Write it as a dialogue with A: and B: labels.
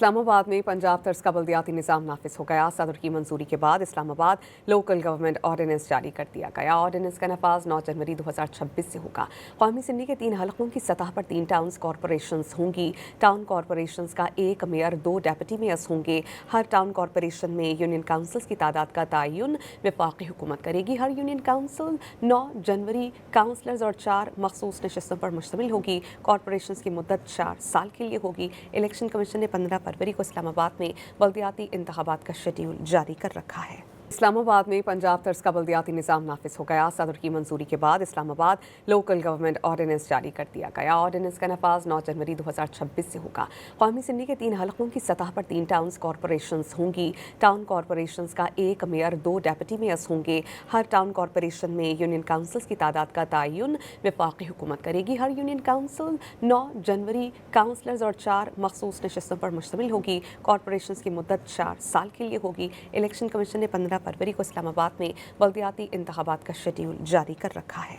A: इस्लामाबाद में पंजाब तर्ज का बल्दियाती निज़ाम नाफिज हो गया। सदर की मंजूरी के बाद इस्लामाबाद लोकल गवर्नमेंट ऑर्डिनेंस जारी कर दिया गया। ऑर्डिनेंस का नफाज 9 जनवरी 2026 से होगा। कौमी असम्बली के 3 हलकों की सतह पर 3 टाउन कॉरपोरेशंस होंगी। टाउन कॉरपोरेशंस का 1 मेयर 2 डेप्यूटी मेयर्स होंगे। हर टाउन कॉरपोरेशन में यूनियन काउंसिल्स की तादाद का तयन वफाकी हुकूमत करेगी। हर यूनियन काउंसिल 9 जनवरी काउंसलर्स और 4 मखसूस नशस्तों पर मुश्तमिल होगी। कॉरपोरेशंस की मुद्दत 4 साल के लिए होगी। इलेक्शन कमीशन ने 15 फरवरी को इस्लामाबाद में बल्दियाती इंतखाबात का शेड्यूल जारी कर रखा है। इस्लामाबाद में पंजाब तर्ज का बल्दियाती निज़ाम नाफिज हो गया। सदर की मंजूरी के बाद इस्लामाबाद लोकल गवर्नमेंट ऑर्डिनेंस जारी कर दिया गया। ऑर्डिनेंस का नफाज 9 जनवरी 2026 से होगा। कौमी असम्बली के 3 हलकों की सतह पर 3 टाउन कॉरपोरेशंस होंगी। टाउन कॉरपोरेशंस का 1 मेयर 2 डेप्यूटी मेयर्स होंगे। हर टाउन कॉरपोरेशन में यूनियन काउंसिल्स की तादाद का तयन वफाकी हुकूमत करेगी। हर यूनियन काउंसिल 9 जनवरी काउंसलर्स और 4 मखसूस नशस्तों पर मुश्तमिल होगी। कॉरपोरेशंस की मुद्दत 4 साल के लिए होगी। इलेक्शन कमीशन ने 15 फरवरी को इस्लामाबाद में बल्दियाती इंतखाबात का शेड्यूल जारी कर रखा है।